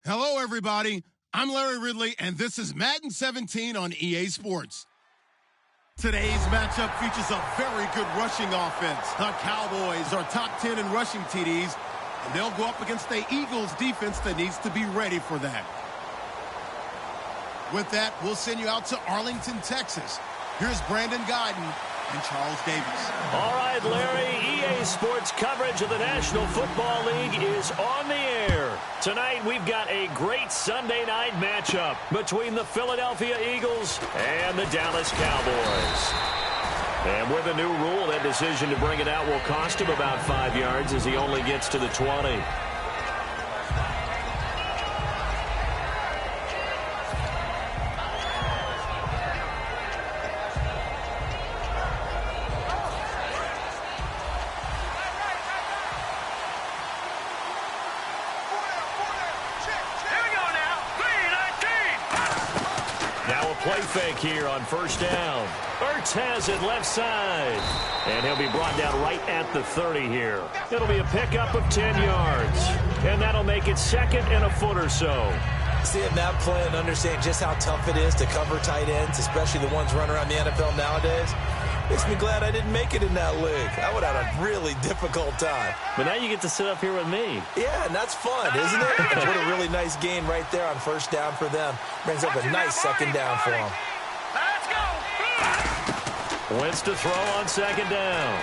Hello, everybody. I'm Larry Ridley, and this is Madden 17 on EA Sports. Today's matchup features a very good rushing offense. The Cowboys are top 10 in rushing TDs, and they'll go up against the Eagles defense that needs to be ready for that. With that, we'll send you out to Arlington, Texas. Here's Brandon Guyton and Charles Davis. All right, Larry, EA Sports coverage of the National Football League is on the air. Tonight, we've got a great Sunday night matchup between the Philadelphia Eagles and the Dallas Cowboys. And with a new rule, that decision to bring it out will cost him about 5 yards as he only gets to the 20. Play fake here on first down. Ertz has it left side. And he'll be brought down right at the 30 here. It'll be a pickup of 10 yards. And that'll make it second and a foot or so. Seeing that play and understand just how tough it is to cover tight ends, especially the ones running around the NFL nowadays, makes me glad I didn't make it in that league. I would have had a really difficult time. But now you get to sit up here with me. Yeah, and that's fun, isn't it? And what a really nice gain right there on first down for them. Brings up a nice second down for them. Let's go! Wentz to throw on second down.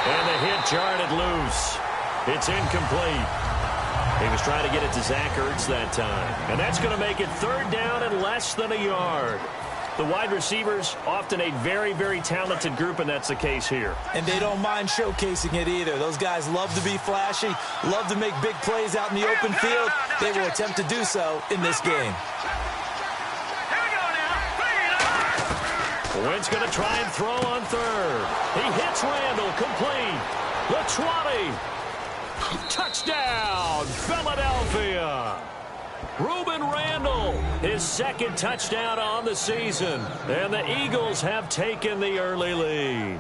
And the hit jarred it loose. It's incomplete. He was trying to get it to Zach Ertz that time. And that's going to make it third down and less than a yard. The wide receivers, often a very, very talented group, and that's the case here. And they don't mind showcasing it either. Those guys love to be flashy, love to make big plays out in the open field. They will attempt to do so in this game. Wentz going to try and throw on third. He hits Randall, complete. The 20. Touchdown, Philadelphia. Ruben Randall, his second touchdown on the season. And the Eagles have taken the early lead.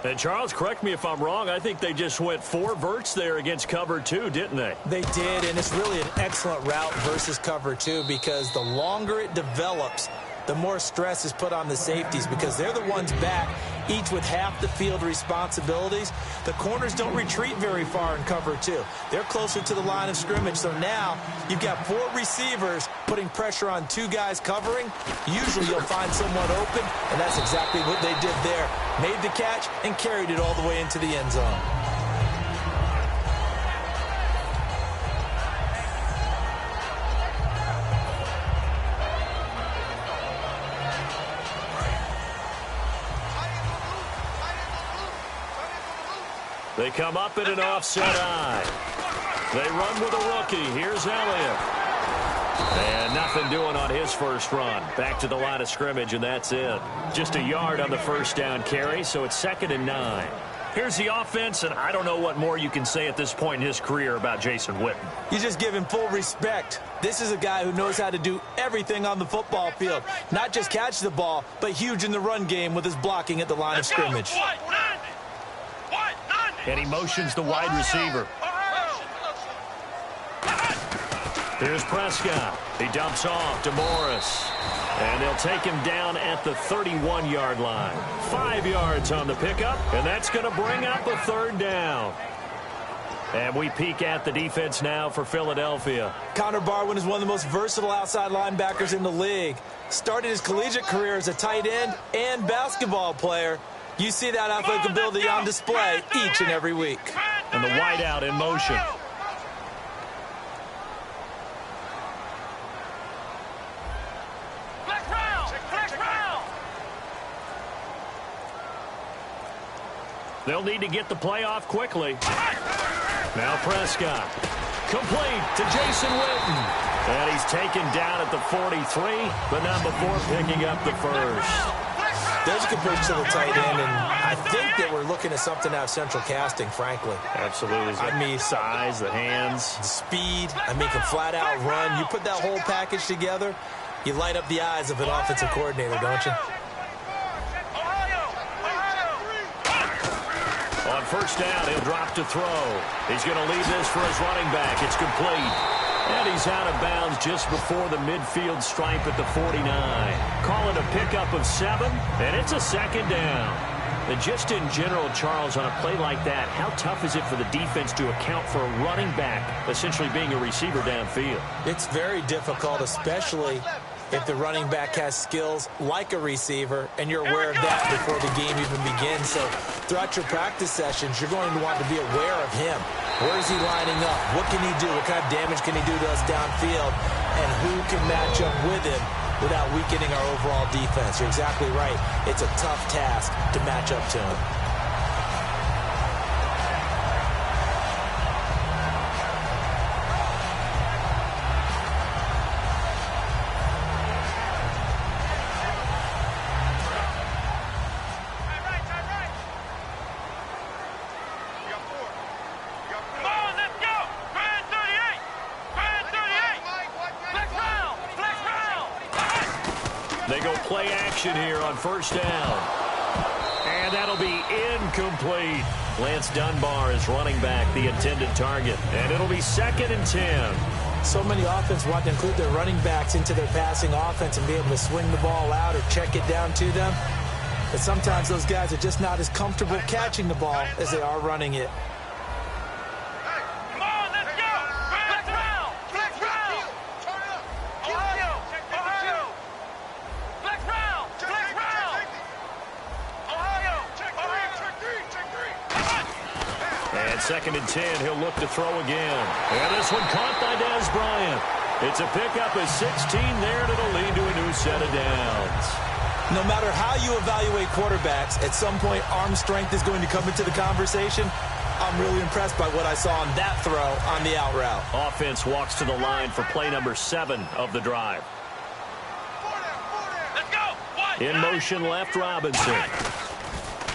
And Charles, correct me if I'm wrong, I think they just went 4 verts there against cover 2, didn't they? They did, and it's really an excellent route versus cover 2 because the longer it develops, the more stress is put on the safeties because they're the ones back, each with half the field responsibilities. The corners don't retreat very far in cover 2. They're closer to the line of scrimmage. So now you've got 4 receivers putting pressure on 2 guys covering. Usually you'll find someone open, and that's exactly what they did there. Made the catch and carried it all the way into the end zone. They come up in an offset eye. They run with a rookie. Here's Elliott. And nothing doing on his first run. Back to the line of scrimmage, and that's it. Just a yard on the first down carry, so it's 2nd and 9. Here's the offense, and I don't know what more you can say at this point in his career about Jason Witten. You just give him full respect. This is a guy who knows how to do everything on the football field. Not just catch the ball, but huge in the run game with his blocking at the line of scrimmage. And he motions the wide receiver. Here's Prescott. He dumps off to Morris. And they'll take him down at the 31-yard line. 5 yards on the pickup, and that's going to bring up a third down. And we peek at the defense now for Philadelphia. Connor Barwin is one of the most versatile outside linebackers in the league. Started his collegiate career as a tight end and basketball player. You see that athletic ability on display each and every week. And the wideout in motion. They'll need to get the play off quickly. Now Prescott. Complete to Jason Witten. And he's taken down at the 43, but not before picking up the first. There's a good pitch to the tight end, and I think that we're looking at something out of central casting, frankly. Absolutely. I mean, size, the hands. The speed, can flat out run. You put that whole package together, you light up the eyes of an offensive coordinator, don't you? On first down, he'll drop to throw. He's going to leave this for his running back. It's complete. And he's out of bounds just before the midfield stripe at the 49. Call it a pickup of 7, and it's a second down. And just in general, Charles, on a play like that, how tough is it for the defense to account for a running back essentially being a receiver downfield? It's very difficult, especially if the running back has skills like a receiver, and you're aware of that before the game even begins. So throughout your practice sessions, you're going to want to be aware of him. Where is he lining up? What can he do? What kind of damage can he do to us downfield? And who can match up with him without weakening our overall defense? You're exactly right. It's a tough task to match up to him. They go play action here on first down. And that'll be incomplete. Lance Dunbar is running back, the intended target. And it'll be 2nd and 10. So many offenses want to include their running backs into their passing offense and be able to swing the ball out or check it down to them. But sometimes those guys are just not as comfortable catching the ball as they are running it. And 2nd and 10, he'll look to throw again. And this one caught by Dez Bryant. It's a pickup of 16 there, and it'll lead to a new set of downs. No matter how you evaluate quarterbacks, at some point arm strength is going to come into the conversation. I'm really impressed by what I saw on that throw on the out route. Offense walks to the line for play number 7 of the drive. In motion left, Robinson.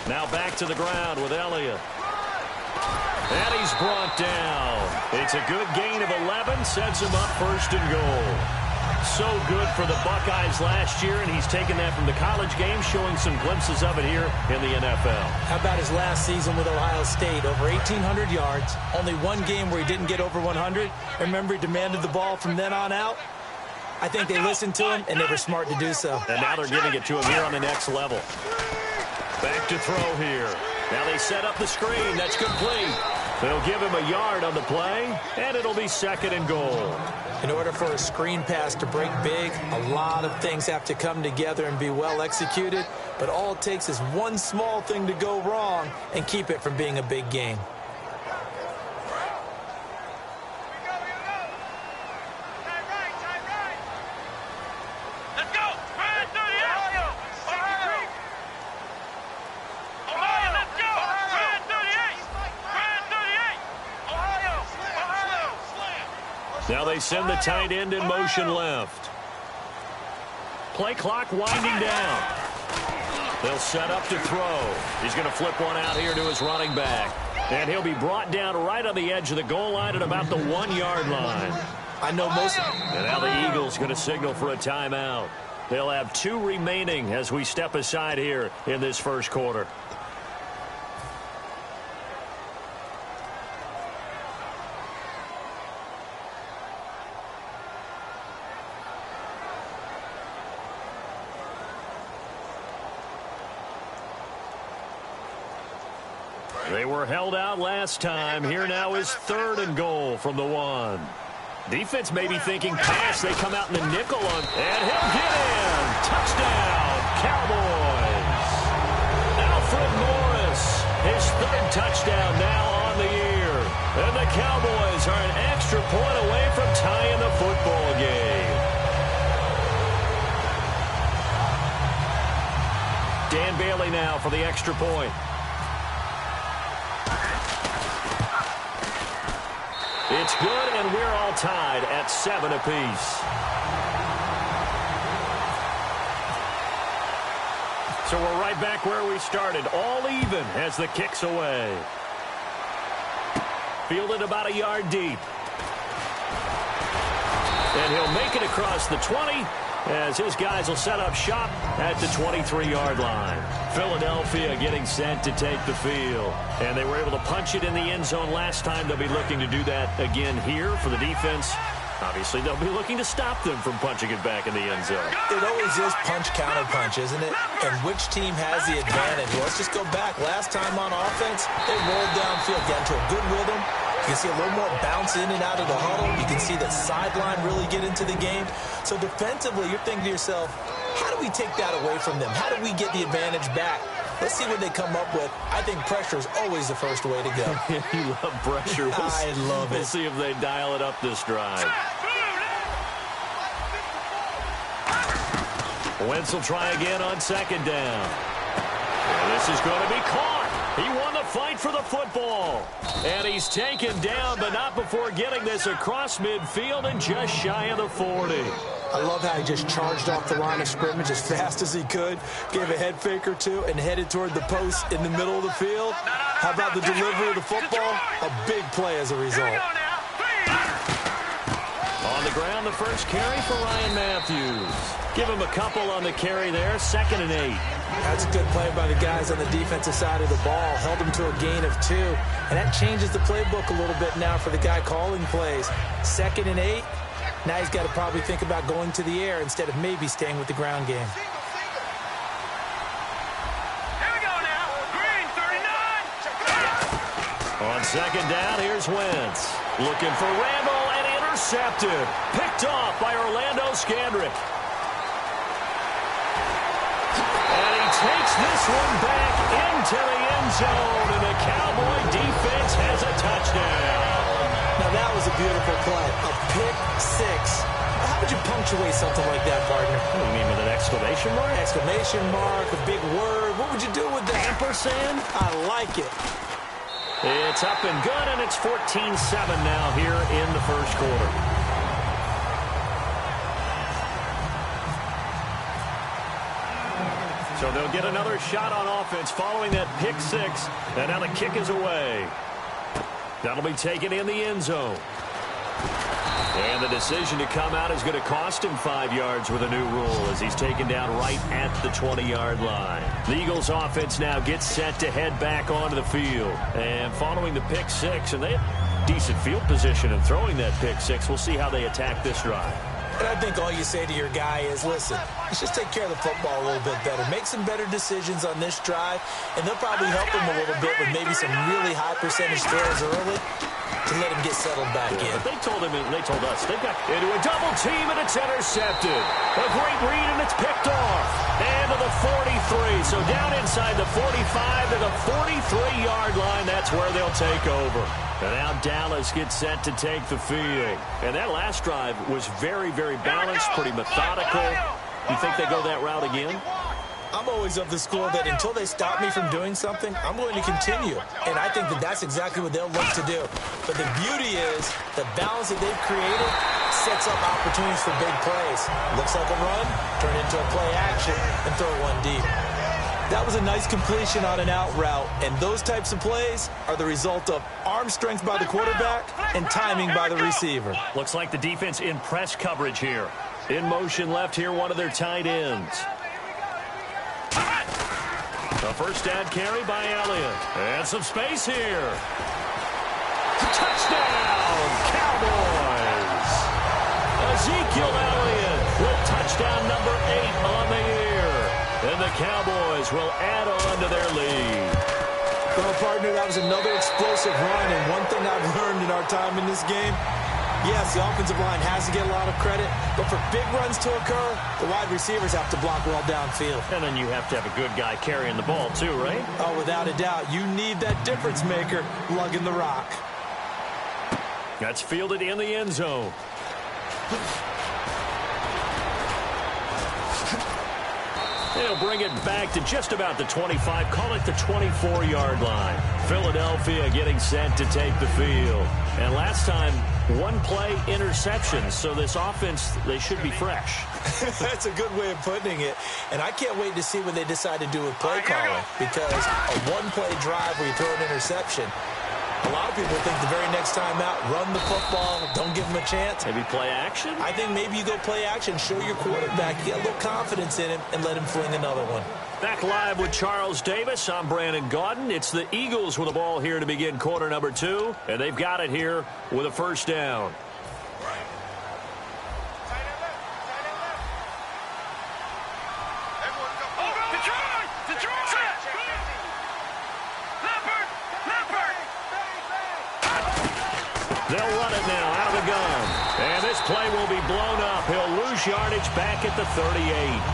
Now back to the ground with Elliott. And he's brought down. It's a good gain of 11, sets him up 1st and goal. So good for the Buckeyes last year, and he's taken that from the college game, showing some glimpses of it here in the NFL. How about his last season with Ohio State? Over 1,800 yards, only one game where he didn't get over 100. Remember, he demanded the ball from then on out. I think they listened to him, and they were smart to do so. And now they're giving it to him here on the next level. Back to throw here. Now they set up the screen. That's complete. They'll give him a yard on the play, and it'll be 2nd and goal. In order for a screen pass to break big, a lot of things have to come together and be well executed, but all it takes is one small thing to go wrong and keep it from being a big game. Now they send the tight end in motion left. Play clock winding down. They'll set up to throw. He's going to flip one out here to his running back. And he'll be brought down right on the edge of the goal line at about the 1-yard line. I know most. And now the Eagles going to signal for a timeout. They'll have 2 remaining as we step aside here in this first quarter. They were held out last time. Here now is 3rd and goal from the 1. Defense may be thinking pass. They come out in the nickel on, and he'll get in. Touchdown, Cowboys. Alfred Morris, his 3rd touchdown now on the year. And the Cowboys are an extra point away from tying the football game. Dan Bailey now for the extra point. It's good, and we're all tied at 7 apiece. So we're right back where we started, all even as the kick's away. Fielded about a yard deep. And he'll make it across the 20 as his guys will set up shop at the 23-yard line. Philadelphia getting set to take the field. And they were able to punch it in the end zone last time. They'll be looking to do that again here for the defense. Obviously, they'll be looking to stop them from punching it back in the end zone. It always is punch-counter-punch, isn't it? And which team has the advantage? Well, let's just go back. Last time on offense, they rolled downfield, got into a good rhythm. You can see a little more bounce in and out of the huddle. You can see the sideline really get into the game. So defensively, you're thinking to yourself, how do we take that away from them? How do we get the advantage back? Let's see what they come up with. I think pressure is always the first way to go. You love pressure. I love it. We'll see if they dial it up this drive. Wentz will try again on second down. And this is going to be caught. He won the fight for the football. And he's taken down, but not before getting this across midfield and just shy of the 40. I love how he just charged off the line of scrimmage as fast as he could, gave a head fake or two, and headed toward the post in the middle of the field. How about the delivery of the football? A big play as a result. On the ground, the first carry for Ryan Matthews. Give him a couple on the carry there, 2nd and 8. That's a good play by the guys on the defensive side of the ball. Held him to a gain of 2. And that changes the playbook a little bit now for the guy calling plays. 2nd and 8. Now he's got to probably think about going to the air instead of maybe staying with the ground game. Here we go now. Green, 39. On second down, here's Wentz. Looking for Randall and intercepted. Picked off by Orlando Scandrick. And he takes this one back into the end zone, and the Cowboy defense has a touchdown. Now that was a beautiful play. A pick six. How would you punctuate something like that, partner? What do you mean, with an exclamation mark? Exclamation mark, a big word. What would you do with that? Ampersand? I like it. It's up and good, and it's 14-7 now here in the first quarter. So they'll get another shot on offense following that pick six, and now the kick is away. That'll be taken in the end zone. And the decision to come out is going to cost him 5 yards with a new rule as he's taken down right at the 20-yard line. The Eagles offense now gets set to head back onto the field. And following the pick six, and they have decent field position in throwing that pick six. We'll see how they attack this drive. And I think all you say to your guy is, listen, let's just take care of the football a little bit better. Make some better decisions on this drive, and they'll probably help him a little bit with maybe some really high percentage throws early to let him get settled back in. But they told us, they've got into a double team, and it's intercepted. A great read, and it's picked off. And to the 43. So down inside the 45 to the 43-yard line. That's where they'll take over. And now Dallas gets set to take the field. And that last drive was very, very balanced, pretty methodical. You think they go that route again? I'm always of the school that until they stop me from doing something, I'm going to continue. And I think that that's exactly what they'll look to do. But the beauty is the balance that they've created sets up opportunities for big plays. Looks like a run, turn into a play action, and throw one deep. That was a nice completion on an out route, and those types of plays are the result of arm strength by the quarterback and timing by the receiver. Looks like the defense in press coverage here. In motion left here, one of their tight ends. A first down carry by Elliott. And some space here. Touchdown, Cowboys! Ezekiel Elliott with touchdown number 8 on the year. And the Cowboys will add on to their lead. Well, partner, that was another explosive run, and one thing I've learned in our time in this game, yes, the offensive line has to get a lot of credit, but for big runs to occur, the wide receivers have to block well downfield. And then you have to have a good guy carrying the ball too, right? Oh, without a doubt. You need that difference maker lugging the rock. That's fielded in the end zone. They'll bring it back to just about the 25. Call it the 24-yard line. Philadelphia getting set to take the field. And last time, one play interception. So this offense, they should be fresh. That's a good way of putting it. And I can't wait to see what they decide to do with play calling. Because a one-play drive where you throw an interception, a lot of people think the very next time out, run the football, don't give them a chance. Maybe play action? I think maybe you go play action, show your quarterback, get a little confidence in him, and let him fling another one. Back live with Charles Davis. I'm Brandon Gaudin. It's the Eagles with the ball here to begin quarter number 2, and they've got it here with a first down. They'll run it now out of the gun. And this play will be blown up. He'll lose yardage back at the 38.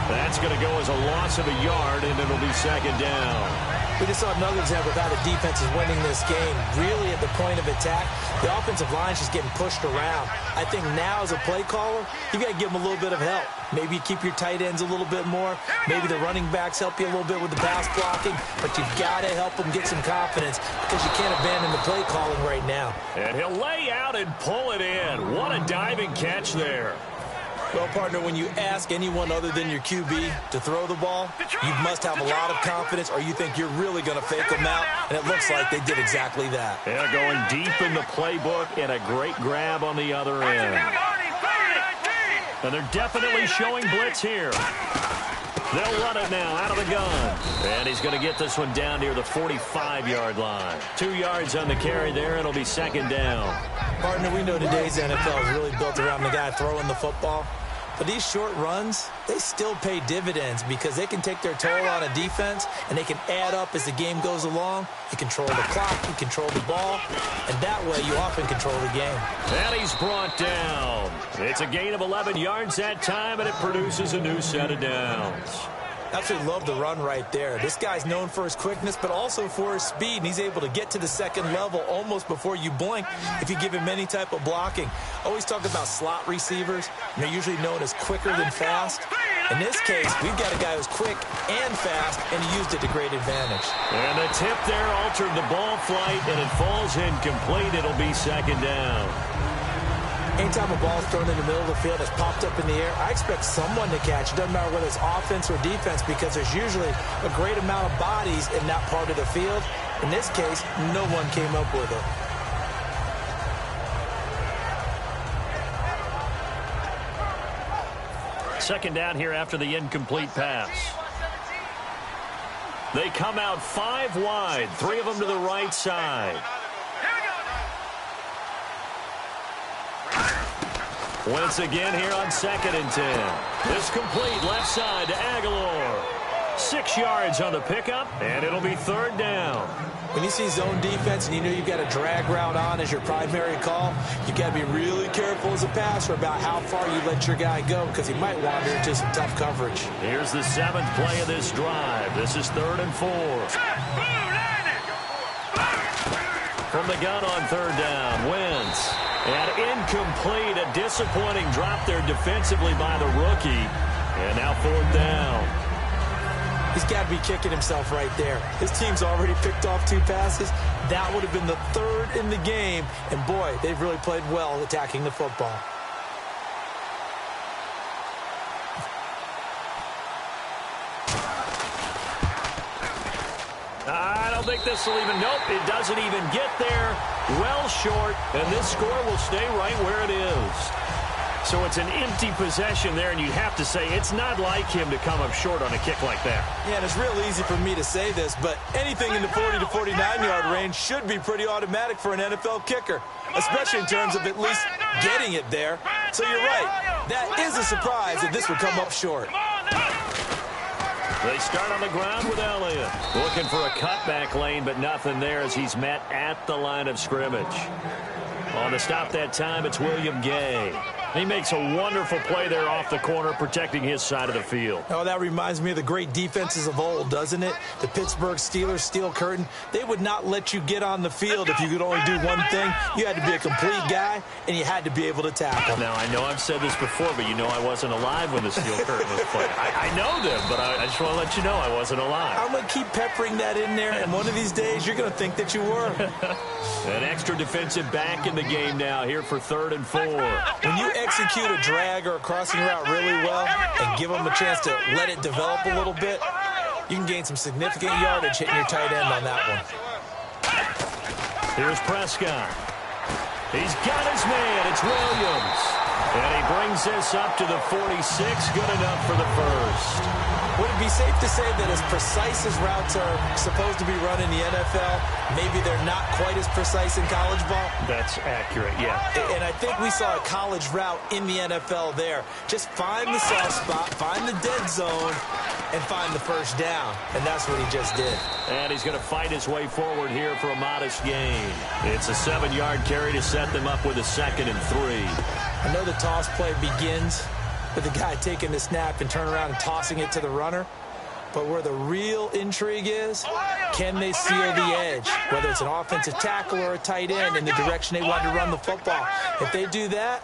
That's going to go as a loss of a yard, and it'll be second down. We just saw another example of how the defense is winning this game. Really at the point of attack, the offensive line is just getting pushed around. I think now as a play caller, you got to give them a little bit of help. Maybe you keep your tight ends a little bit more. Maybe the running backs help you a little bit with the pass blocking. But you've got to help them get some confidence because you can't abandon the play calling right now. And he'll lay out and pull it in. What a diving catch there. Well, partner, when you ask anyone other than your QB to throw the ball, you must have a lot of confidence or you think you're really going to fake them out, and it looks like they did exactly that. Yeah, going deep in the playbook and a great grab on the other end. And they're definitely showing blitz here. They'll run it now out of the gun. And he's going to get this one down near the 45-yard line. 2 yards on the carry there, and it'll be second down. Partner, we know today's NFL is really built around the guy throwing the football. But these short runs, they still pay dividends because they can take their toll on a defense and they can add up as the game goes along. You control the clock, you control the ball, and that way you often control the game. And he's brought down. It's a gain of 11 yards that time, and it produces a new set of downs. Absolutely love the run right there. This guy's known for his quickness, but also for his speed, and he's able to get to the second level almost before you blink if you give him any type of blocking. Always talk about slot receivers, and they're usually known as quicker than fast. In this case, we've got a guy who's quick and fast, and he used it to great advantage. And the tip there altered the ball flight, and it falls incomplete. It'll be second down. Anytime a ball is thrown in the middle of the field that's popped up in the air, I expect someone to catch. It doesn't matter whether it's offense or defense because there's usually a great amount of bodies in that part of the field. In this case, no one came up with it. Second down here after the incomplete pass. They come out 5 wide, 3 of them to the right side. Once again here on 2nd and 10. This complete left side to Aguilar. 6 yards on the pickup, and it'll be third down. When you see zone defense and you know you've got a drag route on as your primary call, you've got to be really careful as a passer about how far you let your guy go because he might wander into some tough coverage. Here's the 7th play of this drive. This is 3rd and 4. From the gun on 3rd down, Wentz. And incomplete, a disappointing drop there defensively by the rookie. And now 4th down. He's got to be kicking himself right there. His team's already picked off 2 passes. That would have been the 3rd in the game. And, boy, they've really played well attacking the football. I don't think this will even, nope, it doesn't even get there. Well short, and this score will stay right where it is. So it's an empty possession there, and you'd have to say it's not like him to come up short on a kick like that. Yeah, and it's real easy for me to say this, but anything in the 40 to 49-yard range should be pretty automatic for an NFL kicker, especially in terms of at least getting it there. So you're right. That is a surprise that this would come up short. They start on the ground with Elliott. Looking for a cutback lane, but nothing there as he's met at the line of scrimmage. On the stop that time, it's William Gay. He makes a wonderful play there off the corner, protecting his side of the field. Oh, that reminds me of the great defenses of old, doesn't it? The Pittsburgh Steelers steel curtain. They would not let you get on the field if you could only do one thing. You had to be a complete guy, and you had to be able to tackle. Now, I know I've said this before, but you know I wasn't alive when the steel curtain was played. I know them, but I just want to let you know I wasn't alive. I'm going to keep peppering that in there, and one of these days you're going to think that you were. An extra defensive back in the game now here for 3rd and 4. When you execute a drag or a crossing route really well and give them a chance to let it develop a little bit, you can gain some significant yardage hitting your tight end on that one. Here's Prescott. He's got his man. It's Williams. And he brings this up to the 46. Good enough for the first. Would it be safe to say that as precise as routes are supposed to be run in the NFL, maybe they're not quite as precise in college ball? That's accurate, yeah. And I think we saw a college route in the NFL there. Just find the soft spot, find the dead zone, and find the first down. And that's what he just did. And he's going to fight his way forward here for a modest gain. It's a 7-yard carry to set them up with a 2nd and 3. I know the toss play begins with the guy taking the snap and turn around and tossing it to the runner. But where the real intrigue is, can they seal the edge? Whether it's an offensive tackle or a tight end in the direction they want to run the football. If they do that,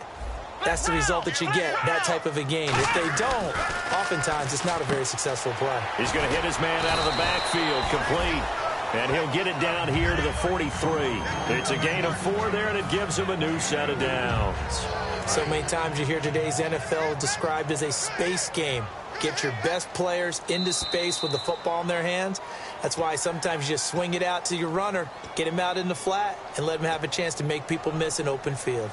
that's the result that you get, that type of a game. If they don't, oftentimes it's not a very successful play. He's going to hit his man out of the backfield, complete. And he'll get it down here to the 43. It's a gain of 4 there, and it gives him a new set of downs. So many times you hear today's NFL described as a space game. Get your best players into space with the football in their hands. That's why sometimes you just swing it out to your runner, get him out in the flat, and let him have a chance to make people miss an open field.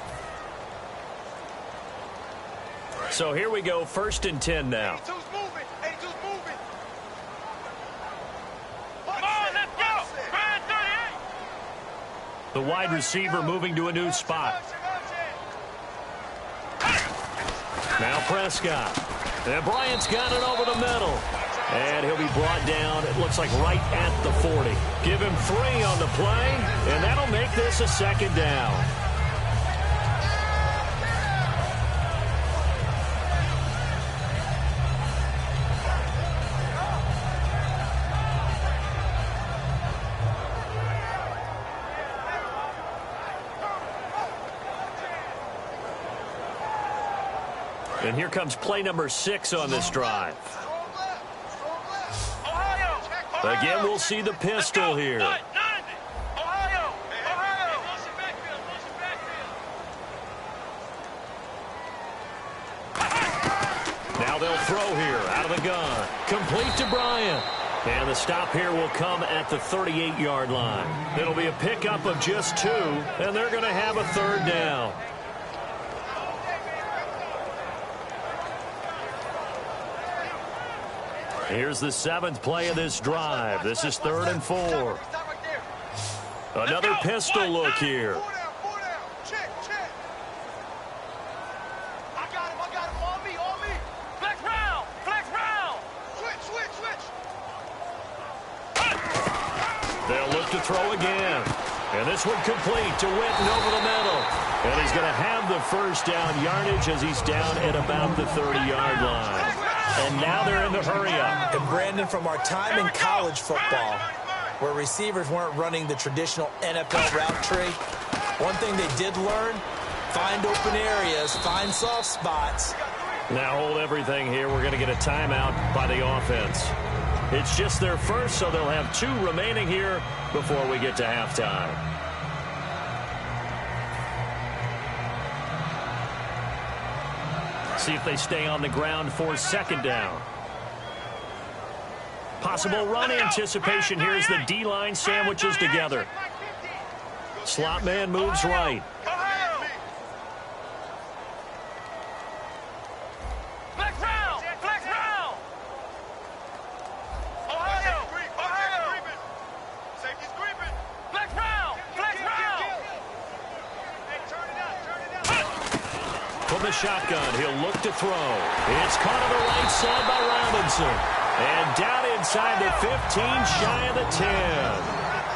So here we go, 1st and 10 now. The wide receiver moving to a new spot. Now Prescott. And Bryant's got it over the middle. And he'll be brought down, it looks like right at the 40. Give him 3 on the play, and that'll make this a 2nd down. And here comes play number 6 on this drive. Again, we'll see the pistol here. Now they'll throw here out of the gun. Complete to Bryant. And the stop here will come at the 38-yard line. It'll be a pickup of just 2, and they're going to have a 3rd down. Here's the 7th play of this drive. This is 3rd and 4. Another pistol look here. They'll look to throw again. And this one complete to Witten over the middle. And he's going to have the first down yardage as he's down at about the 30-yard line. And now they're in the hurry-up. And, Brandon, from our time in college football, where receivers weren't running the traditional NFL route tree, one thing they did learn, find open areas, find soft spots. Now hold everything here. We're going to get a timeout by the offense. It's just their first, so they'll have 2 remaining here before we get to halftime. See if they stay on the ground for 2nd down. Possible run anticipation here as the D-line sandwiches together. Slot man moves right. From the shotgun, he'll look to throw. It's caught on the right side by Robinson. And down inside the 15, shy of the 10.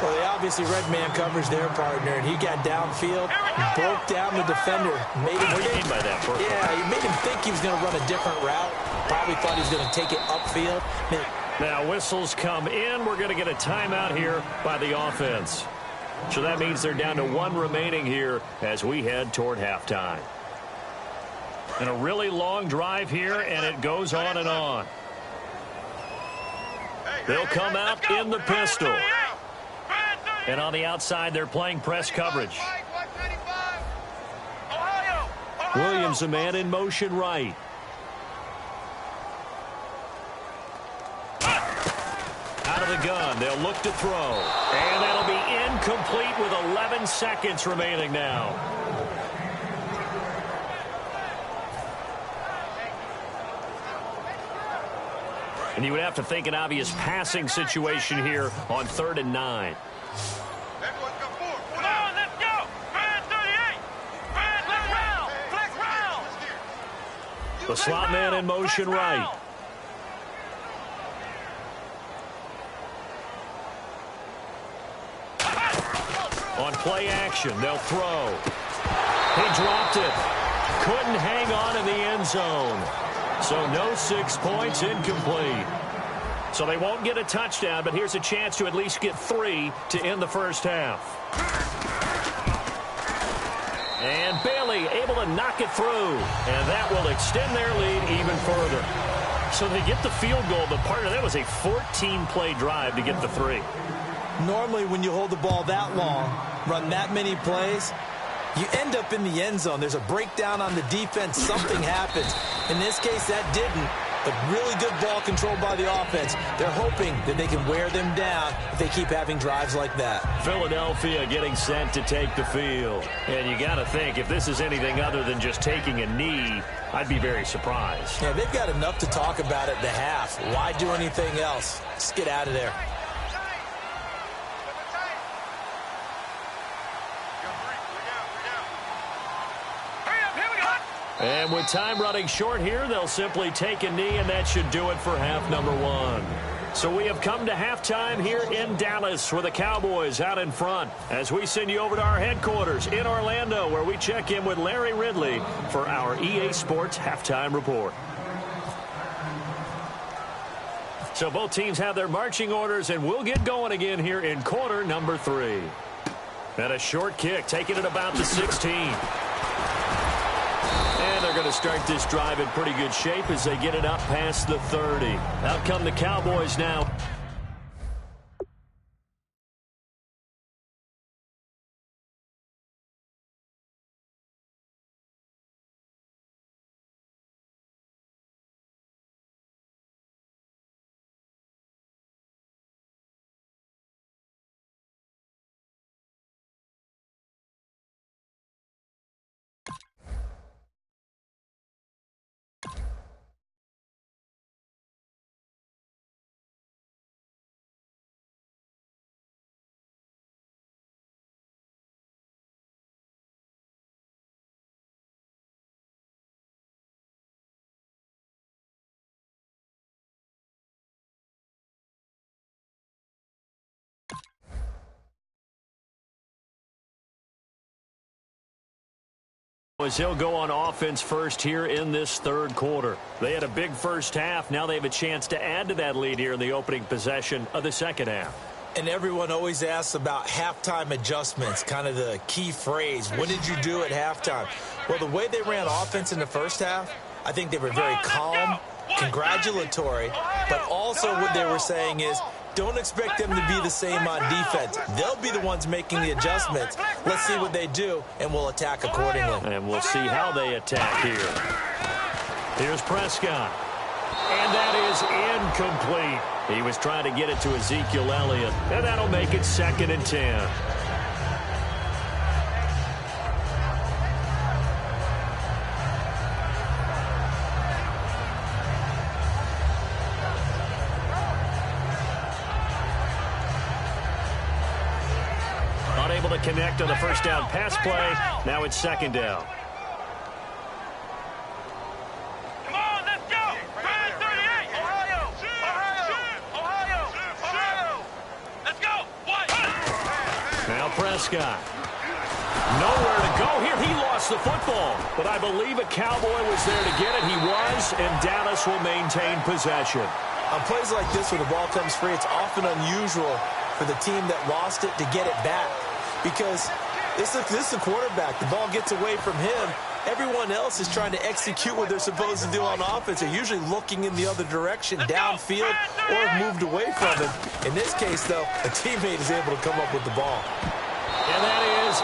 Well, they obviously read man coverage their partner, and he got downfield, broke down the defender. Made him what do you mean by that? Yeah, he made him think he was going to run a different route. Probably thought he was going to take it upfield. Now whistles come in. We're going to get a timeout here by the offense. So that means they're down to 1 remaining here as we head toward halftime. And a really long drive here, and it goes on and on. They'll come out in the pistol. And on the outside, they're playing press coverage. Williams, a man in motion right. Out of the gun, they'll look to throw. And that'll be incomplete with 11 seconds remaining now. And you would have to think an obvious passing situation here on 3rd and 9. Come on, let's go. Fans 38. Fans, let's round. Flex round. The slot man in motion right. On play action, they'll throw. He dropped it. Couldn't hang on in the end zone. So no 6 points, incomplete. So they won't get a touchdown, but here's a chance to at least get 3 to end the first half. And Bailey able to knock it through. And that will extend their lead even further. So they get the field goal, but part of that was a 14-play drive to get the 3. Normally, when you hold the ball that long, run that many plays, you end up in the end zone. There's a breakdown on the defense. Something happens. In this case, that didn't. But really good ball control by the offense. They're hoping that they can wear them down if they keep having drives like that. Philadelphia getting set to take the field. And you got to think, if this is anything other than just taking a knee, I'd be very surprised. Yeah, they've got enough to talk about at the half. Why do anything else? Just get out of there. And with time running short here, they'll simply take a knee, and that should do it for half number 1. So we have come to halftime here in Dallas with the Cowboys out in front as we send you over to our headquarters in Orlando, where we check in with Larry Ridley for our EA Sports Halftime Report. So both teams have their marching orders, and we'll get going again here in quarter number 3. And a short kick, taking it about the 16. And they're going to start this drive in pretty good shape as they get it up past the 30. Out come the Cowboys now. As he'll go on offense first here in this third quarter. They had a big first half. Now they have a chance to add to that lead here in the opening possession of the second half. And everyone always asks about halftime adjustments, kind of the key phrase. What did you do at halftime? Well, the way they ran offense in the first half, I think they were very calm, congratulatory, but also what they were saying is, don't expect them to be the same on defense. They'll be the ones making the adjustments. Let's see what they do, and we'll attack accordingly. And we'll see how they attack here. Here's Prescott. And that is incomplete. He was trying to get it to Ezekiel Elliott, and that'll make it 2nd and 10. Unable to connect on the first down pass play. Now it's 2nd down. Come on, let's go. Fans 38. Ohio. Let's go. What? Now Prescott. Nowhere to go here. He lost the football. But I believe a Cowboy was there to get it. He was, and Dallas will maintain possession. On plays like this where the ball comes free, it's often unusual for the team that lost it to get it back. Because this is the quarterback. The ball gets away from him. Everyone else is trying to execute what they're supposed to do on offense. They're usually looking in the other direction, downfield, or have moved away from him. In this case, though, a teammate is able to come up with the ball. And that is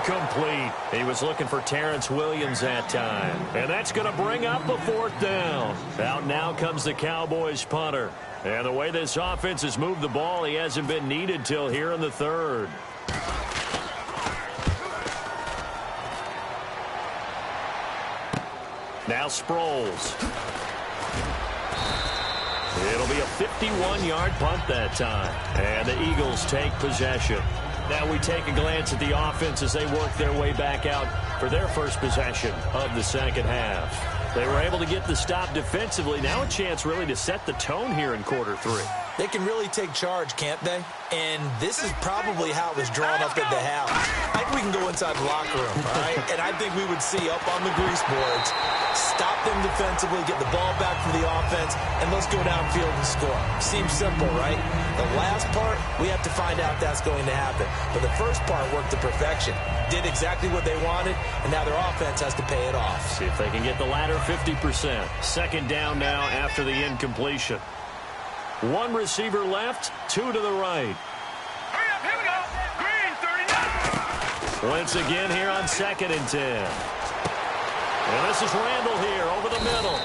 incomplete. He was looking for Terrence Williams that time. And that's going to bring up a 4th down. Out now comes the Cowboys punter. And the way this offense has moved the ball, he hasn't been needed till here in the 3rd. Now Sproles. It'll be a 51-yard punt that time. And the Eagles take possession. Now we take a glance at the offense as they work their way back out for their first possession of the second half. They were able to get the stop defensively. Now a chance really to set the tone here in quarter three. They can really take charge, can't they? And this is probably how it was drawn up at the half. I think we can go inside the locker room, all right? And I think we would see up on the grease boards, stop them defensively, get the ball back for the offense, and let's go downfield and score. Seems simple, right? The last part, we have to find out that's going to happen. But the first part worked to perfection. Did exactly what they wanted, and now their offense has to pay it off. See if they can get the latter 50%. Second down now after the incompletion. One receiver left, two to the right. Hurry up, here we go. Green, 39. Once again here on 2nd and 10. And this is Randall here over the middle.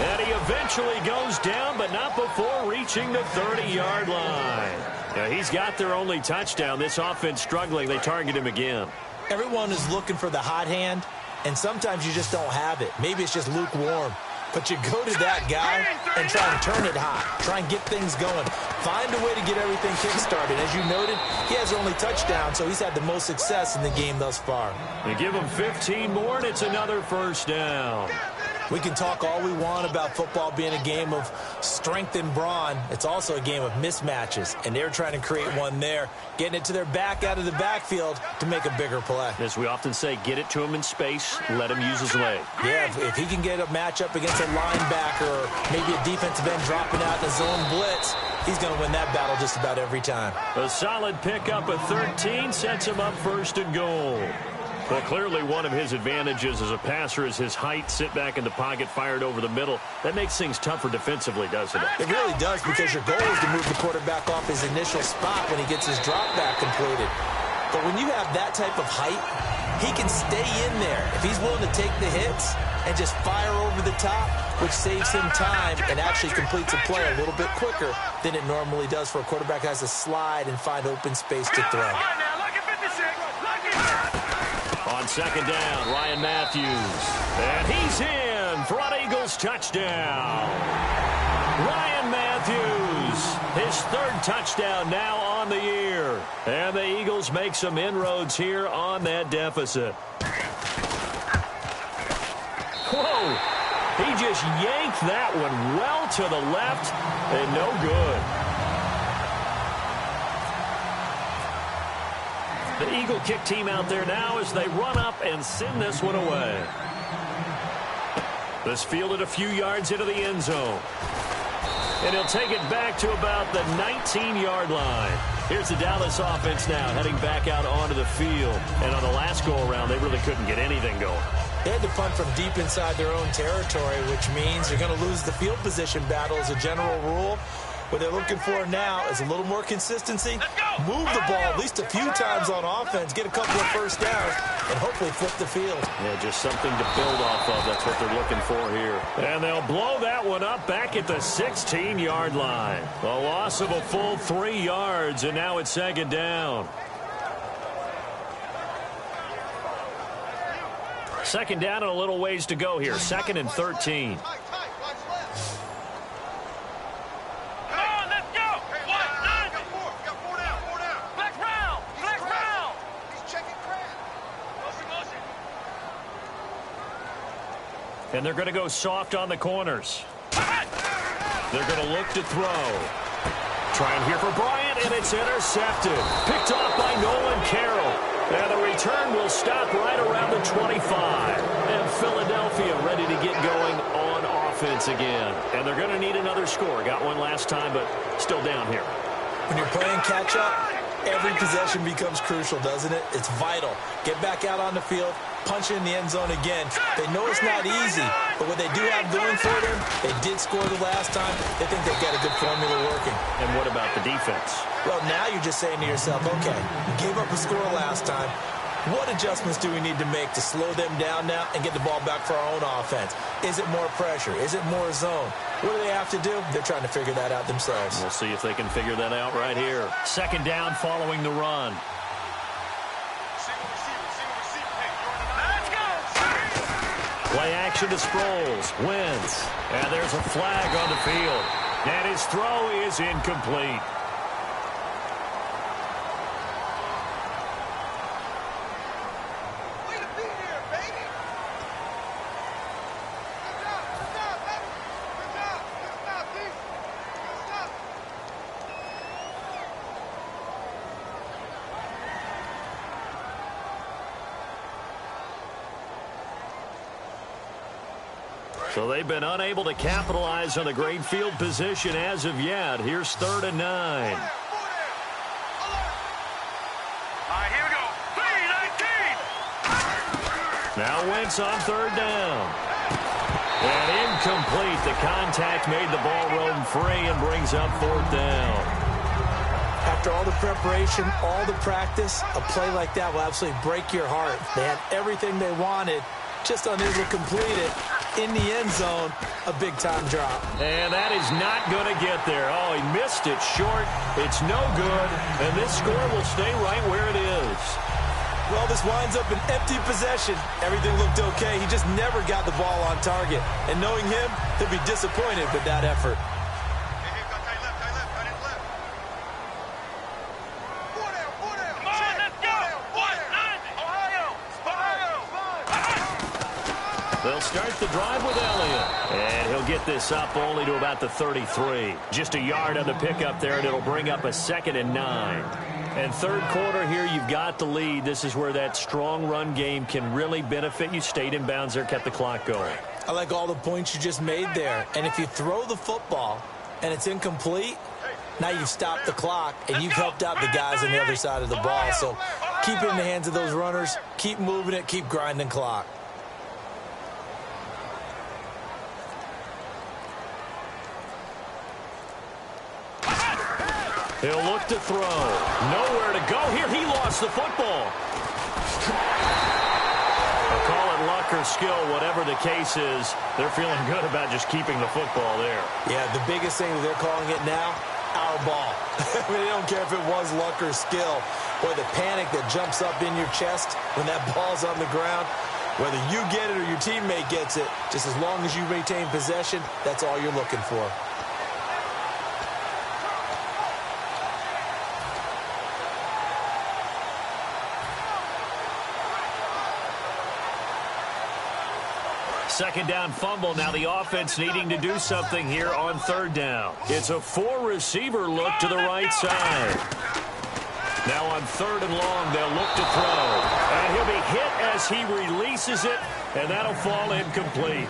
And he eventually goes down, but not before reaching the 30-yard line. Now, he's got their only touchdown. This offense struggling. They target him again. Everyone is looking for the hot hand, and sometimes you just don't have it. Maybe it's just lukewarm. But you go to that guy and try and turn it hot. Try and get things going. Find a way to get everything kick-started. As you noted, he has only touchdown, so he's had the most success in the game thus far. They give him 15 more, and it's another first down. We can talk all we want about football being a game of strength and brawn. It's also a game of mismatches, and they're trying to create one there, getting it to their back out of the backfield to make a bigger play. As we often say, get it to him in space, let him use his leg. Yeah, if he can get a matchup against a linebacker or maybe a defensive end dropping out in a zone blitz, he's going to win that battle just about every time. A solid pickup of 13 sets him up first and goal. Well, clearly one of his advantages as a passer is his height, sit back in the pocket, fired over the middle. That makes things tougher defensively, doesn't it? It really does, because your goal is to move the quarterback off his initial spot when he gets his drop back completed. But when you have that type of height, he can stay in there. If he's willing to take the hits and just fire over the top, which saves him time and actually completes a play a little bit quicker than it normally does for a quarterback who has to slide and find open space to throw. On second down, Ryan Matthews. And he's in for an Eagles touchdown. Ryan Matthews, his third touchdown now on the year. And the Eagles make some inroads here on that deficit. Whoa! He just yanked that one well to the left and no good. The Eagle kick team out there now as they run up and send this one away. This fielded a few yards into the end zone. And he'll take it back to about the 19-yard line. Here's the Dallas offense now heading back out onto the field. And on the last go-around, they really couldn't get anything going. They had to punt from deep inside their own territory, which means you're going to lose the field position battle as a general rule. What they're looking for now is a little more consistency, move the ball at least a few times on offense, get a couple of first downs, and hopefully flip the field. Yeah, just something to build off of. That's what they're looking for here. And they'll blow that one up back at the 16-yard line. A loss of a full 3 yards, and now it's second down. Second down and a little ways to go here. 2nd and 13. And they're going to go soft on the corners. They're going to look to throw. Trying here for Bryant, and it's intercepted. Picked off by Nolan Carroll. And the return will stop right around the 25. And Philadelphia ready to get going on offense again. And they're going to need another score. Got one last time, but still down here. When you're playing catch-up, every possession becomes crucial, doesn't it? It's vital. Get back out on the field, punch in the end zone again. They know it's not easy, but what they do have going for them, they did score the last time. They think they've got a good formula working. And what about the defense? Well, now you're just saying to yourself, okay, we gave up a score last time. What adjustments do we need to make to slow them down now and get the ball back for our own offense? Is it more pressure? Is it more zone? What do they have to do? They're trying to figure that out themselves. We'll see if they can figure that out right here. Second down following the run. Play action to Sproles. Wins. And there's a flag on the field. And his throw is incomplete. Way to be here, baby. Good job, baby. Good job. Good job, D. Good job. So they've been unable to capitalize on a great field position as of yet. Here's 3rd and 9. All right, here we go. 3-19. Now Wentz on 3rd down. And incomplete. The contact made the ball roam free and brings up 4th down. After all the preparation, all the practice, a play like that will absolutely break your heart. They had everything they wanted, just unable to complete it. In the end zone, a big-time drop. And that is not going to get there. Oh, he missed it short. It's no good. And this score will stay right where it is. Well, this winds up an empty possession. Everything looked okay. He just never got the ball on target. And knowing him, he'll be disappointed with that effort. They'll start the drive with Elliott. And he'll get this up only to about the 33. Just a yard on the pickup there, and it'll bring up a 2nd and 9. And 3rd quarter here, you've got the lead. This is where that strong run game can really benefit you. Stayed in bounds there, kept the clock going. I like all the points you just made there. And if you throw the football and it's incomplete, now you've stopped the clock and you've helped out the guys on the other side of the ball. So keep it in the hands of those runners. Keep moving it. Keep grinding clock. He'll look to throw. Nowhere to go here. He lost the football. They'll call it luck or skill, whatever the case is. They're feeling good about just keeping the football there. Yeah, the biggest thing that they're calling it now, our ball. I mean, they don't care if it was luck or skill. Boy, the panic that jumps up in your chest when that ball's on the ground, whether you get it or your teammate gets it, just as long as you retain possession, that's all you're looking for. Second down fumble. Now the offense needing to do something here on 3rd down. It's a 4-receiver look to the right side. Now on 3rd and long, they'll look to throw. And he'll be hit as he releases it, and that'll fall incomplete.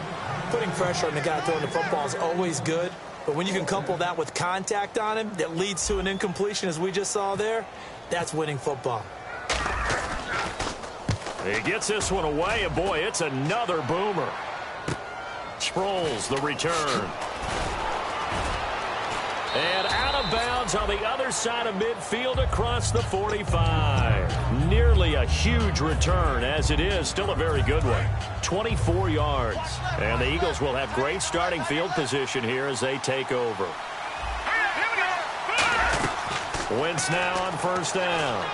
Putting pressure on the guy throwing the football is always good, but when you can couple that with contact on him that leads to an incompletion, as we just saw there, that's winning football. He gets this one away, and boy, it's another boomer. Sproles, the return. And out of bounds on the other side of midfield across the 45. Nearly a huge return, as it is. Still a very good one. 24 yards. And the Eagles will have great starting field position here as they take over. Wentz now on 1st down.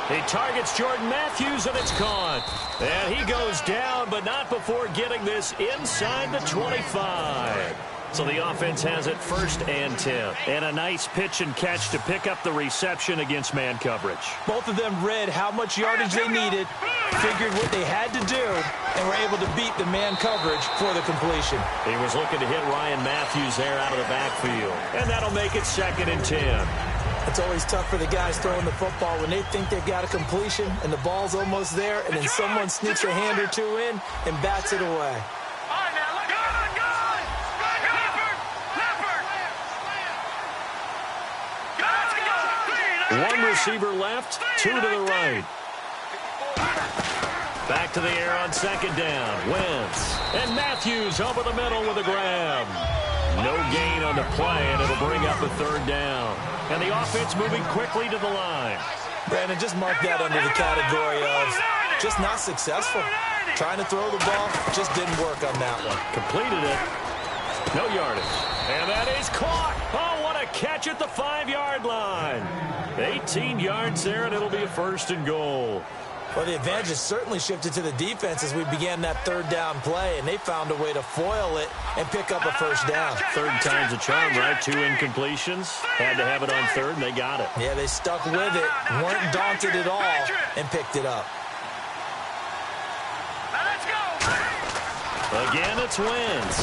He targets Jordan Matthews, and it's caught. And he goes down, but not before getting this inside the 25. So the offense has it 1st and 10. And a nice pitch and catch to pick up the reception against man coverage. Both of them read how much yardage they needed, figured what they had to do, and were able to beat the man coverage for the completion. He was looking to hit Ryan Matthews there out of the backfield. And that'll make it 2nd and 10. It's always tough for the guys throwing the football when they think they've got a completion and the ball's almost there, and then someone sneaks a hand or two in and bats it away. One receiver left, 2 to the right. Back to the air on 2nd down. Wentz. And Matthews over the middle with a grab. No gain on the play, and it'll bring up a 3rd down. And the offense moving quickly to the line. Brandon, just mark that under the category of just not successful. Trying to throw the ball, just didn't work on that one. Completed it. No yardage. And that is caught. Oh, what a catch at the 5-yard line. 18 yards there, and it'll be a 1st and goal. Well, the advantage has certainly shifted to the defense as we began that third down play, and they found a way to foil it and pick up a first down. Third time's a charm, right? 2 incompletions. Had to have it on third, and they got it. Yeah, they stuck with it, weren't daunted at all, and picked it up. Again, it's Wentz.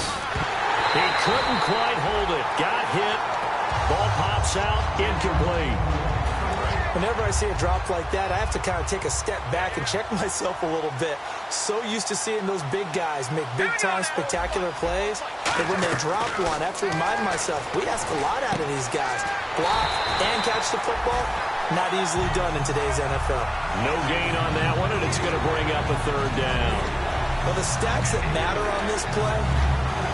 He couldn't quite hold it. Got hit. Ball pops out, incomplete. Whenever I see a drop like that, I have to kind of take a step back and check myself a little bit. So used to seeing those big guys make big-time spectacular plays, that when they drop one, I have to remind myself, we ask a lot out of these guys. Block and catch the football, not easily done in today's NFL. No gain on that one, and it's going to bring up a third down. Well, the stats that matter on this play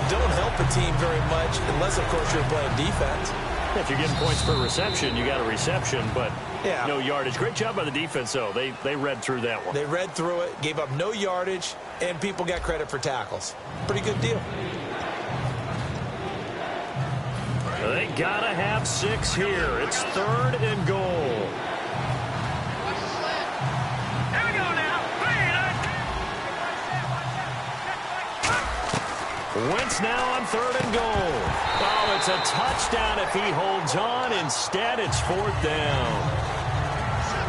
don't help a team very much, unless, of course, you're playing defense. If you're getting points per reception, you got a reception, but yeah, no yardage. Great job by the defense, though. They read through that one. They read through it, gave up no yardage, and people got credit for tackles. Pretty good deal. They got to have 6 here. It's 3rd and goal. Here we go now. Wentz now on 3rd and goal. Oh, it's a touchdown if he holds on. Instead, it's 4th down.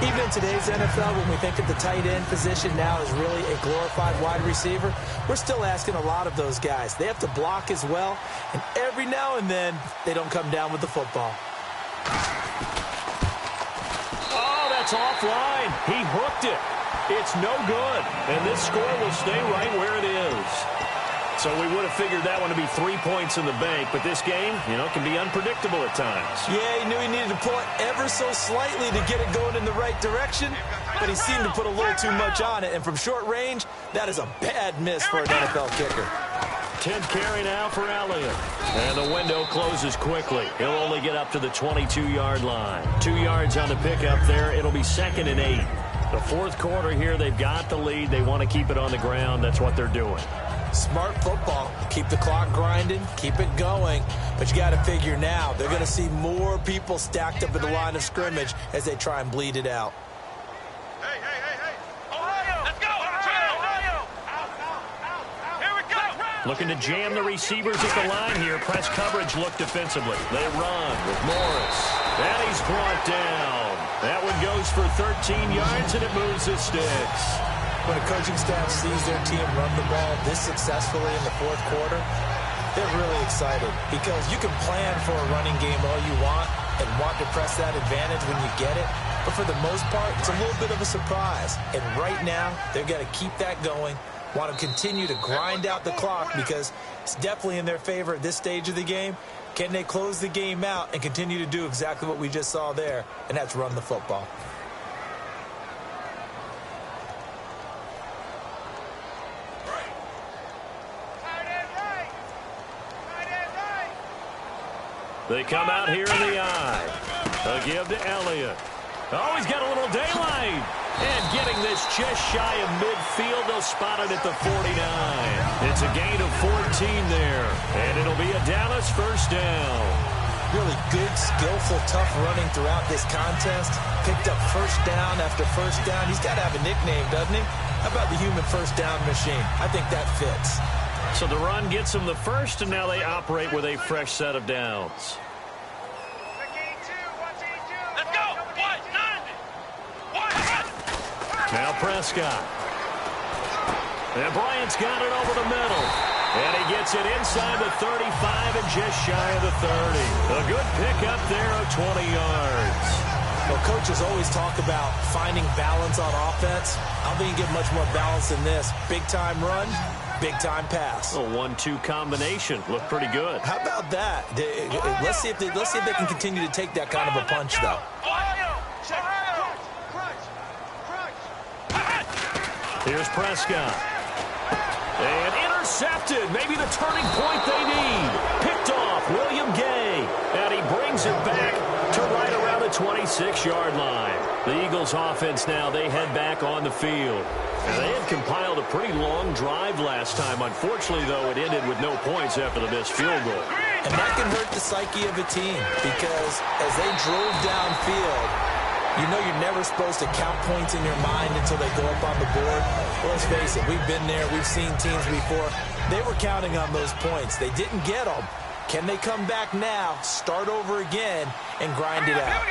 Even in today's NFL, when we think of the tight end position now as really a glorified wide receiver, we're still asking a lot of those guys. They have to block as well, and every now and then, they don't come down with the football. Oh, that's offline. He hooked it. It's no good, and this score will stay right where it is. So we would have figured that one to be 3 points in the bank, but this game, can be unpredictable at times. Yeah, he knew he needed to pull it ever so slightly to get it going in the right direction, but he seemed to put a little too much on it, and from short range, that is a bad miss for an NFL kicker. 10th carry now for Elliott. And the window closes quickly. He'll only get up to the 22-yard line. 2 yards on the pickup there. It'll be 2nd and 8. The fourth quarter here, they've got the lead. They want to keep it on the ground. That's what they're doing. Smart football. Keep the clock grinding, keep it going. But you got to figure now, they're going to see more people stacked up at the line of scrimmage as they try and bleed it out. Hey. Ohio! Let's go! Ohio! Here we go! Looking to jam the receivers at the line here. Press coverage look defensively. They run with Morris. And he's brought down. That one goes for 13 yards, and it moves the sticks. When a coaching staff sees their team run the ball this successfully in the fourth quarter, they're really excited because you can plan for a running game all you want and want to press that advantage when you get it. But for the most part, it's a little bit of a surprise. And right now, they've got to keep that going, want to continue to grind out the clock because it's definitely in their favor at this stage of the game. Can they close the game out and continue to do exactly what we just saw there, and that's run the football? They come out here in the eye. A give to Elliott. Oh, he's got a little daylight. And getting this just shy of midfield, they'll spot it at the 49. It's a gain of 14 there. And it'll be a Dallas first down. Really good, skillful, tough running throughout this contest. Picked up first down after first down. He's got to have a nickname, doesn't he? How about the human first down machine? I think that fits. So the run gets them the first, and now they operate with a fresh set of downs. Let's go! Now Prescott. And Bryant's got it over the middle. And he gets it inside the 35 and just shy of the 30. A good pickup there of 20 yards. Well, coaches always talk about finding balance on offense. I don't think you get much more balance than this. Big-time run, big-time pass. A 1-2 combination. Looked pretty good. How about that? Let's see if they can continue to take that kind of a punch, though. Here's Prescott. And intercepted. Maybe the turning point they need. Picked off William Gay. And he brings it back to right around the 26-yard line. The Eagles offense now, they head back on the field. And they had compiled a pretty long drive last time. Unfortunately, though, it ended with no points after the missed field goal. And that can hurt the psyche of a team because as they drove downfield, You know you're never supposed to count points in your mind until they go up on the board. Well, let's face it, we've been there. We've seen teams before. They were counting on those points. They didn't get them. Can they come back now, start over again, and grind it out?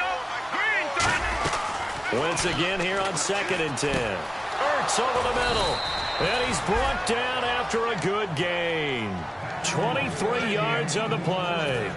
Once again here on 2nd and 10. Ertz over the middle. And he's brought down after a good gain. 23 yards on the play.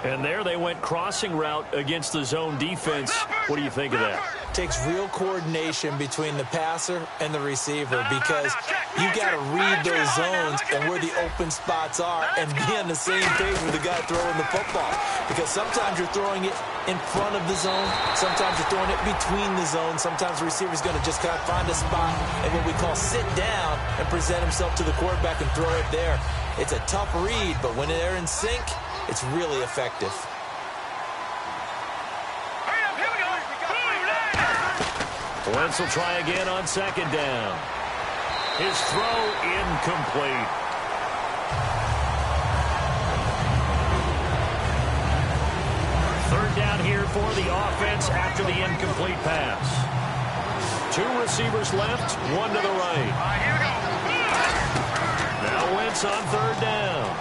And there they went crossing route against the zone defense. What do you think of that? Takes real coordination between the passer and the receiver because you got to read those zones and where the open spots are and be on the same page with the guy throwing the football. Because sometimes you're throwing it in front of the zone. Sometimes you're throwing it between the zones. Sometimes the receiver's going to just kind of find a spot and what we call sit down and present himself to the quarterback and throw it there. It's a tough read, but when they're in sync, it's really effective. Wentz will try again on 2nd down. His throw incomplete. Third down here for the offense after the incomplete pass. 2 receivers left, 1 to the right. Now Wentz on 3rd down.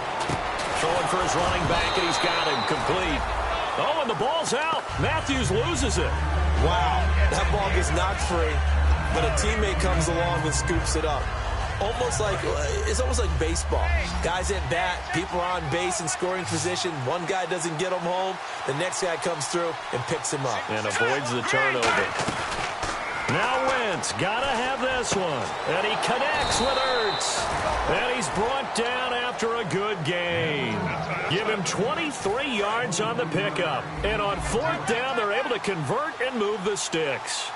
Throwing for his running back, and he's got him complete. Oh, and the ball's out. Matthews loses it. Wow, that ball gets knocked free, but a teammate comes along and scoops it up. It's almost like baseball. Guys at bat, people are on base in scoring position. One guy doesn't get him home. The next guy comes through and picks him up. And avoids the turnover. Now Wentz, gotta have this one. And he connects with Ertz. And he's brought down after a good gain. Give him 23 yards on the pickup. And on 4th down, they're able to convert and move the sticks.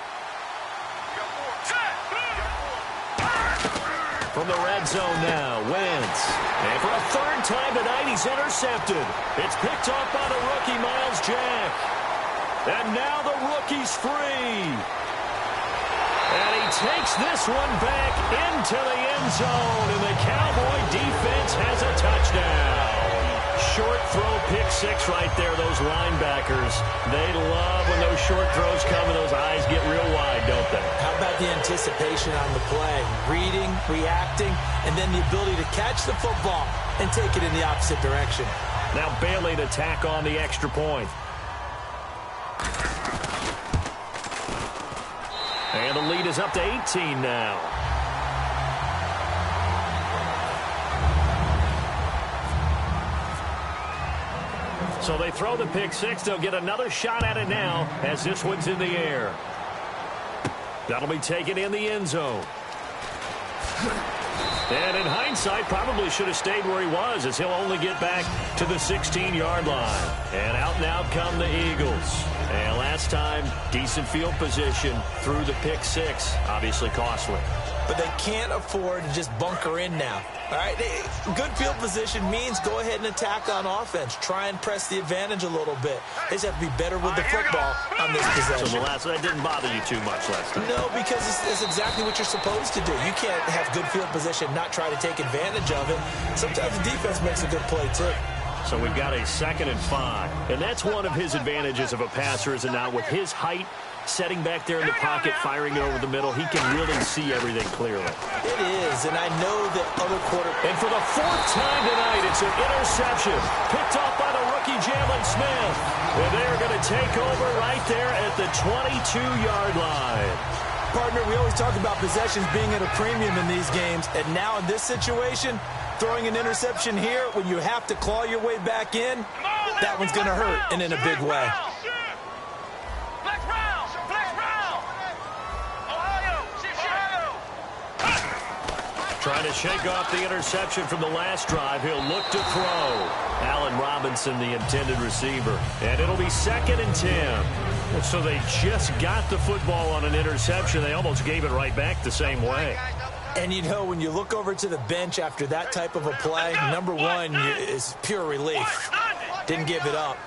From the red zone now, Wentz. And for a 3rd time tonight, he's intercepted. It's picked up by the rookie, Miles Jack. And now the rookie's free. And he takes this one back into the end zone, and the Cowboy defense has a touchdown. Short throw, pick 6 right there, those linebackers. They love when those short throws come and those eyes get real wide, don't they? How about the anticipation on the play? Reading, reacting, and then the ability to catch the football and take it in the opposite direction. Now Bailey to tack on the extra point. And the lead is up to 18 now. So they throw the pick 6. They'll get another shot at it now as this one's in the air. That'll be taken in the end zone. And in hindsight, probably should have stayed where he was as he'll only get back to the 16-yard line. And out come the Eagles. And last time, decent field position through the pick 6. Obviously costly. But they can't afford to just bunker in now. All right, good field position means go ahead and attack on offense. Try and press the advantage a little bit. They just have to be better with the football on this possession. So that didn't bother you too much last time? No, because it's exactly what you're supposed to do. You can't have good field position, not try to take advantage of it. Sometimes the defense makes a good play, too. So we've got a 2nd and 5. And that's one of his advantages of a passer, is it not? With his height, setting back there in the pocket, firing it over the middle, he can really see everything clearly. It is, and I know that other quarterbacks. And for the 4th time tonight, it's an interception. Picked off by the rookie Jalen Smith. And they're going to take over right there at the 22-yard line. Partner, we always talk about possessions being at a premium in these games, and now in this situation, throwing an interception here when you have to claw your way back in, that one's going to hurt, and in a big way. Trying to shake off the interception from the last drive. He'll look to throw. Allen Robinson, the intended receiver. And it'll be 2nd and 10. So they just got the football on an interception. They almost gave it right back the same way. And, you know, when you look over to the bench after that type of a play, number one is pure relief. Didn't give it up.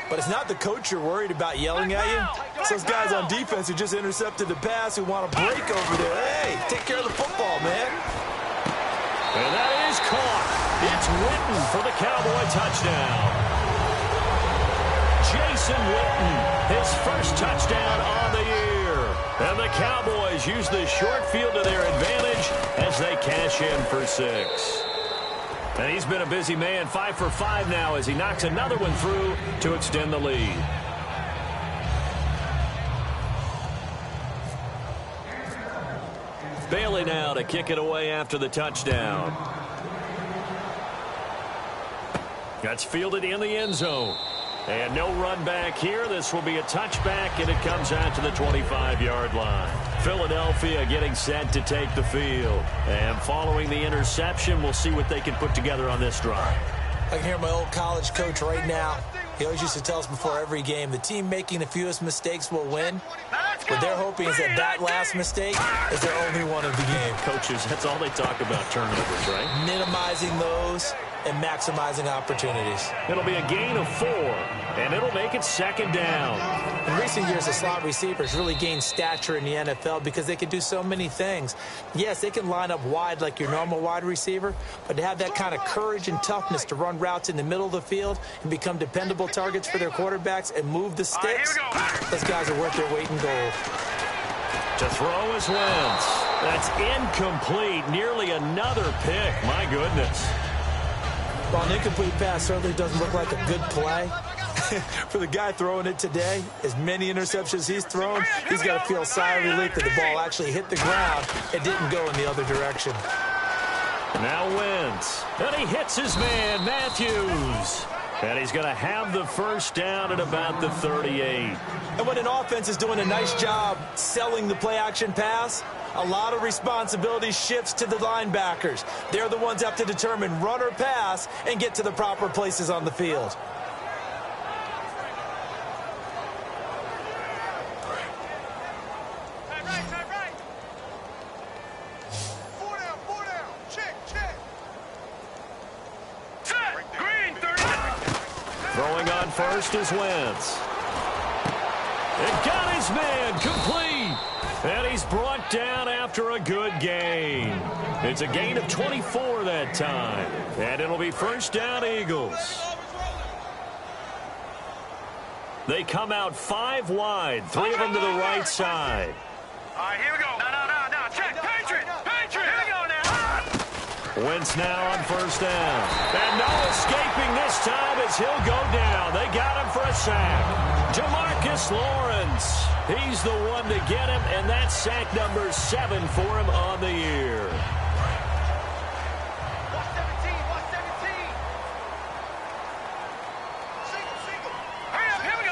But it's not the coach you're worried about yelling at you. It's those guys on defense who just intercepted the pass who want to break over there. Hey, take care of the football, man. And that is caught. It's Witten for the Cowboy touchdown. Jason Witten his first touchdown on the year. And the Cowboys use the short field to their advantage as they cash in for 6. And he's been a busy man, 5 for 5 now as he knocks another one through to extend the lead. Bailey now to kick it away after the touchdown. That's fielded in the end zone. And no run back here. This will be a touchback, and it comes out to the 25-yard line. Philadelphia getting set to take the field. And following the interception, we'll see what they can put together on this drive. I can hear my old college coach right now. He always used to tell us before every game, the team making the fewest mistakes will win. What they're hoping is that last mistake is their only one of the game. Coaches, that's all they talk about, turnovers, right? Minimizing those and maximizing opportunities. It'll be a gain of 4, and it'll make it second down. In recent years, the slot receivers really gained stature in the NFL because they can do so many things. Yes, they can line up wide like your normal wide receiver, but to have that kind of courage and toughness to run routes in the middle of the field and become dependable targets for their quarterbacks and move the sticks, those guys are worth their weight in gold. To throw is Wentz. That's incomplete. Nearly another pick. My goodness. Well, an incomplete pass certainly doesn't look like a good play. For the guy throwing it today, as many interceptions he's thrown, he's got to feel a sigh of relief that the ball actually hit the ground and didn't go in the other direction. Now Wentz. And he hits his man, Matthews. And he's going to have the first down at about the 38. And when an offense is doing a nice job selling the play-action pass, a lot of responsibility shifts to the linebackers. They're the ones that have to determine run or pass and get to the proper places on the field. Right. 4 down. Check. Set. Green, 30. Throwing on first is Wentz. It got his man complete. And he's brought down after a good gain. It's a gain of 24 that time. And it'll be first down Eagles. They come out 5 wide. 3 of them to the right side. All right, here we go. No. Check. Patriot. Here we go now. Wentz now on first down. And no escaping this time as he'll go down. They got him for a sack. Jamarcus Lawrence. He's the one to get him, and that's sack number 7 for him on the year. Watch 17. Single. Hurry up, here we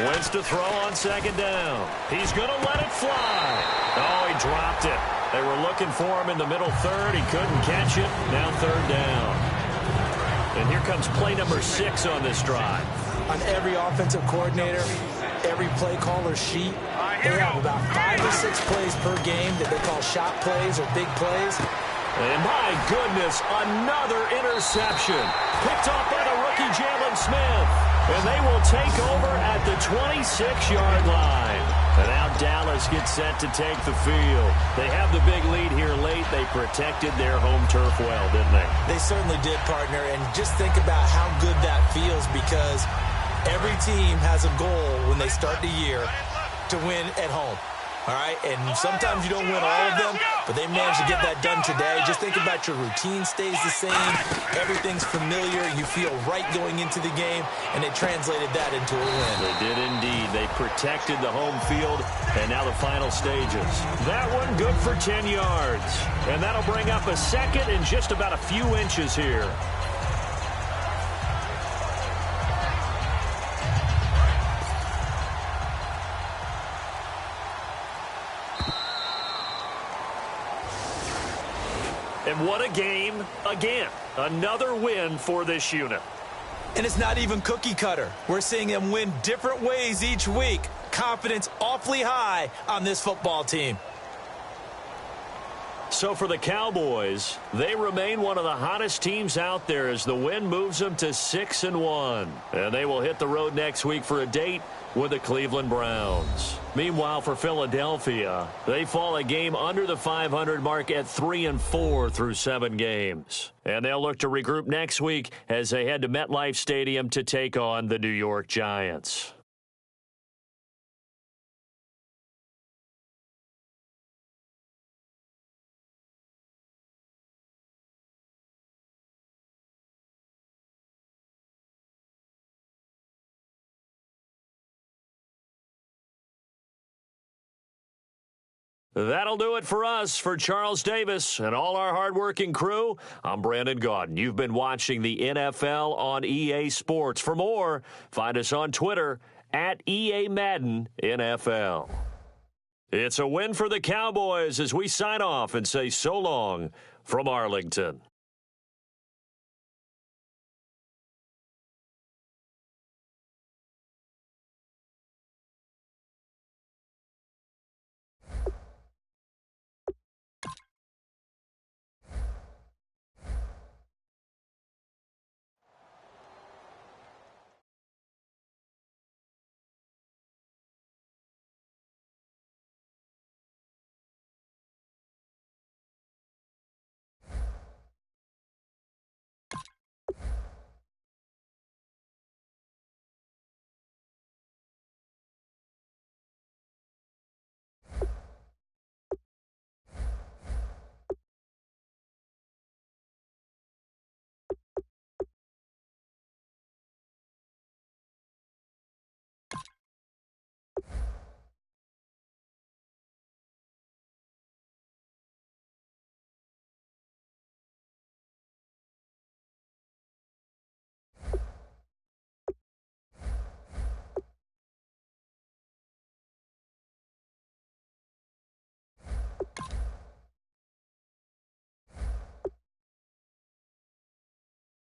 go. Wentz to throw on second down. He's going to let it fly. Oh, he dropped it. They were looking for him in the middle third. He couldn't catch it. Now third down. And here comes play number 6 on this drive. On every offensive coordinator, every play caller sheet, they have about 5 or 6 plays per game that they call shot plays or big plays. And my goodness, another interception. Picked off by the rookie Jalen Smith. And they will take over at the 26-yard line. And now Dallas gets set to take the field. They have the big lead here late. They protected their home turf well, didn't they? They certainly did, partner. And just think about how good that feels, because every team has a goal when they start the year to win at home. All right, and sometimes you don't win all of them, but they managed to get that done today. Just think about your routine stays the same. Everything's familiar. You feel right going into the game, and they translated that into a win. They did indeed. They protected the home field, and now the final stages. That one good for 10 yards, and that'll bring up a second in just about a few inches here. And what a game again. Another win for this unit. And it's not even cookie cutter. We're seeing them win different ways each week. Confidence awfully high on this football team. So for the Cowboys, they remain one of the hottest teams out there as the win moves them to 6-1. And they will hit the road next week for a date with the Cleveland Browns. Meanwhile, for Philadelphia, they fall a game under the 500 mark at 3-4 through 7 games. And they'll look to regroup next week as they head to MetLife Stadium to take on the New York Giants. That'll do it for us. For Charles Davis and all our hardworking crew, I'm Brandon Gaudin. You've been watching the NFL on EA Sports. For more, find us on Twitter at EA Madden NFL. It's a win for the Cowboys as we sign off and say so long from Arlington.